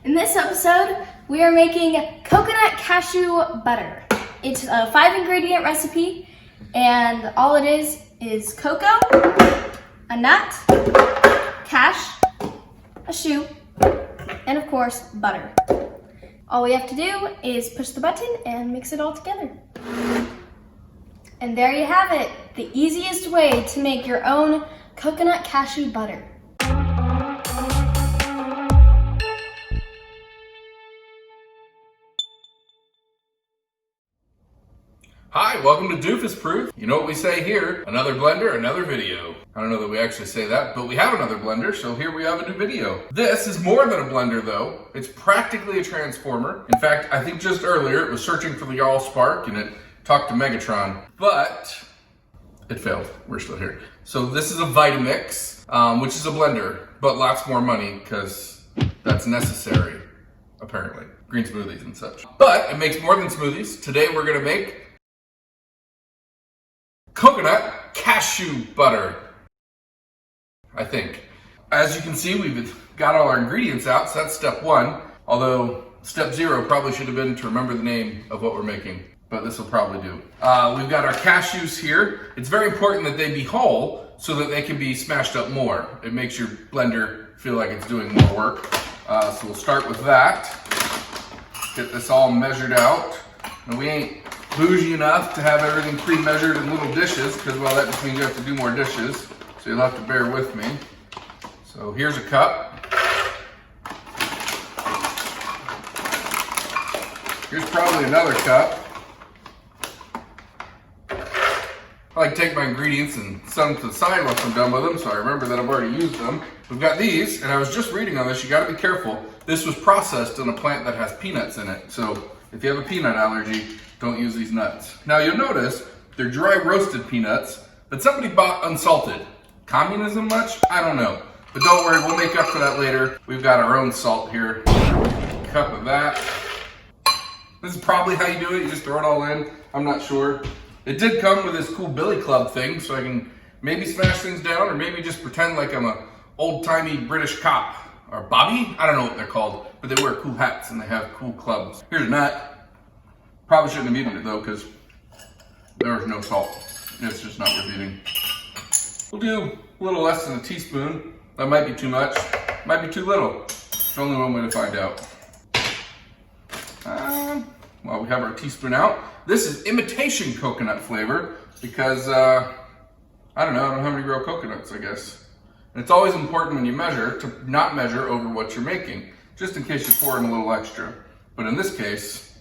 In this episode, we are making coconut cashew butter. It's a 5-ingredient recipe, and all it is cocoa, a nut, cashew, and of course, butter. All we have to do is push the button and mix it all together. And there you have it, the easiest way to make your own coconut cashew butter. Hi, welcome to Doofus Proof. You know what we say here, another blender, another video. I don't know that we actually say that, but we have another blender, so here we have a new video. This is more than a blender though. It's practically a transformer. In fact, I think just earlier it was searching for the Allspark and it talked to Megatron, but it failed. We're still here. So this is a Vitamix, which is a blender, but lots more money because that's necessary, apparently. Green smoothies and such. But it makes more than smoothies. Today we're gonna make coconut cashew butter, I think. As you can see, we've got all our ingredients out, so that's step one. Although step 0 probably should have been to remember the name of what we're making, but this will probably do. We've got our cashews here. It's very important that they be whole so that they can be smashed up more. It makes your blender feel like it's doing more work. So we'll start with that. Get this all measured out. And we ain't bougie enough to have everything pre-measured in little dishes, because, well, that just means you have to do more dishes, so you'll have to bear with me. So here's a cup. Here's probably another cup. I like to take my ingredients and set them to the side once I'm done with them, so I remember that I've already used them. We've got these, and I was just reading on this, you gotta be careful. This was processed in a plant that has peanuts in it, so if you have a peanut allergy, don't use these nuts. Now you'll notice they're dry roasted peanuts, but somebody bought unsalted. Communism much? I don't know. But don't worry, we'll make up for that later. We've got our own salt here. A cup of that. This is probably how you do it. You just throw it all in. I'm not sure. It did come with this cool billy club thing, so I can maybe smash things down or maybe just pretend like I'm a old-timey British cop. Or Bobby? I don't know what they're called, but they wear cool hats and they have cool clubs. Here's a nut. Probably shouldn't have eaten it though, because there was no salt. It's just not worth eating. We'll do a little less than a teaspoon. That might be too much, might be too little. There's only one way to find out. Well, we have our teaspoon out. This is imitation coconut flavor because, I don't know how many real coconuts, I guess. And it's always important when you measure to not measure over what you're making, just in case you pour in a little extra. But in this case,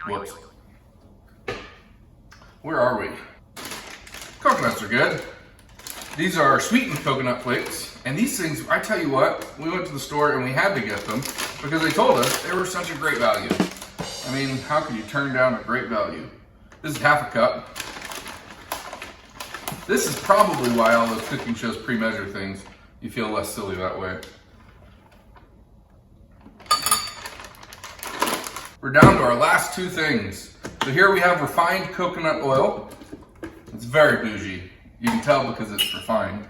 whoops. Where are we? Coconuts are good. These are sweetened coconut flakes. And these things, I tell you what, we went to the store and we had to get them because they told us they were such a great value. I mean, how could you turn down a great value? This is half a cup. This is probably why all those cooking shows pre-measure things. You feel less silly that way. We're down to our last two things. So here we have refined coconut oil. It's very bougie. You can tell because it's refined.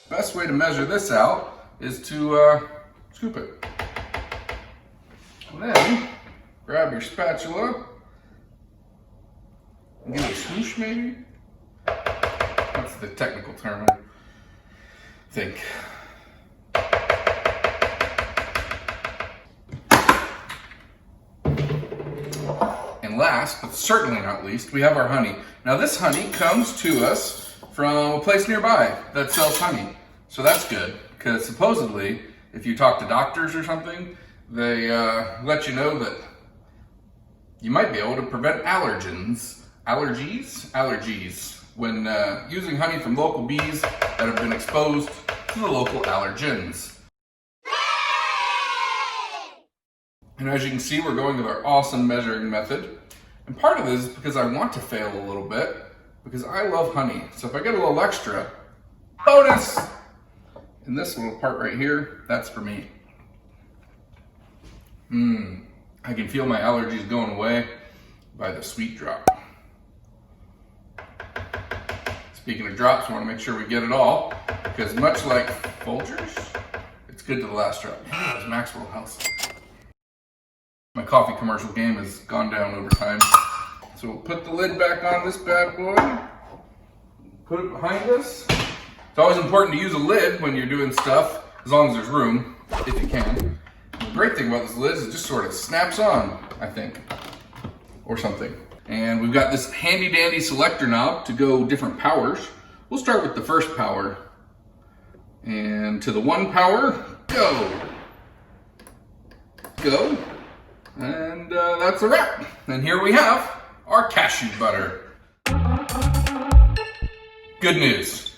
Best way to measure this out is to scoop it. And then grab your spatula and give it a swoosh maybe. That's the technical term, I think. And last, but certainly not least, we have our honey. Now this honey comes to us from a place nearby that sells honey. So that's good, because supposedly, if you talk to doctors or something, they let you know that you might be able to prevent allergies, when using honey from local bees that have been exposed to the local allergens. And as you can see, we're going with our awesome measuring method. And part of this is because I want to fail a little bit, because I love honey. So if I get a little extra, bonus! And this little part right here, that's for me. I can feel my allergies going away by the sweet drop. Speaking of drops, I want to make sure we get it all, because much like Folgers, It's good to the last drop. That was Maxwell House. My coffee commercial game has gone down over time. So we'll put the lid back on this bad boy. Put it behind us. It's always important to use a lid when you're doing stuff, as long as there's room, if you can. The great thing about this lid is it just sort of snaps on, I think, or something. And we've got this handy dandy selector knob to go different powers. We'll start with the first power. And to the 1 power, go. Go. And that's a wrap. And here we have our cashew butter. Good news.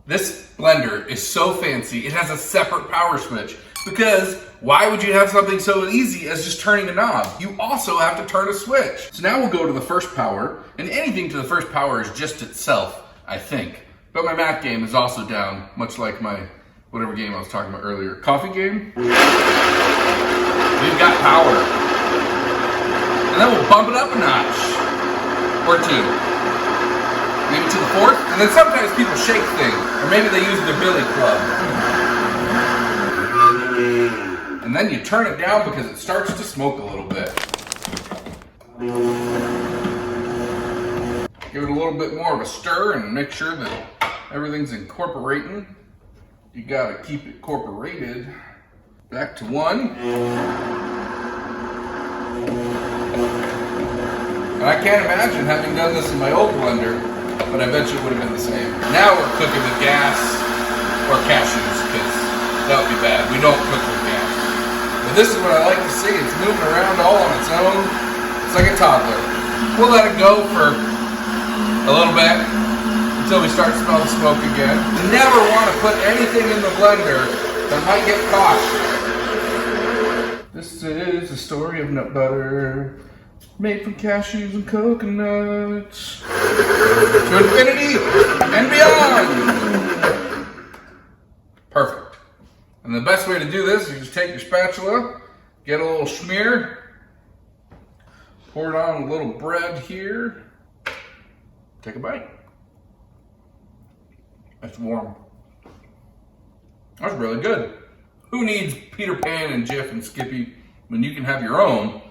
This blender is so fancy, it has a separate power switch. Because why would you have something so easy as just turning a knob? You also have to turn a switch. So now we'll go to the first power, and anything to the first power is just itself, I think. But my math game is also down, much like my whatever game I was talking about earlier. Coffee game? We've got power. And then we'll bump it up a notch. Or 2. Maybe to the 4th, and then sometimes people shake things, or maybe they use their billy club. And then you turn it down because it starts to smoke a little bit. Give it a little bit more of a stir and make sure that everything's incorporating. You gotta keep it incorporated. Back to 1. And I can't imagine having done this in my old blender, but I bet you it would have been the same. Now we're cooking with gas or cashews, because that would be bad. We don't cook with gas. But this is what I like to see. It's moving around all on its own. It's like a toddler. We'll let it go for a little bit until we start to smell the smoke again. You never want to put anything in the blender that might get caught. This is the story of nut butter. Made from cashews and coconuts. To infinity and beyond! Perfect. And the best way to do this is you just take your spatula, get a little smear, pour it on a little bread here, take a bite. It's warm. That's really good. Who needs Peter Pan and Jif and Skippy when you can have your own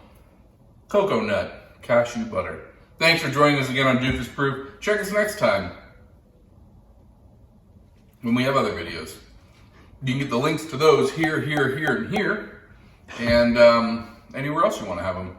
cocoa nut cashew butter? Thanks for joining us again on Doofus Proof. Check us next time when we have other videos. You can get the links to those here, here, here, and here, and anywhere else you want to have them.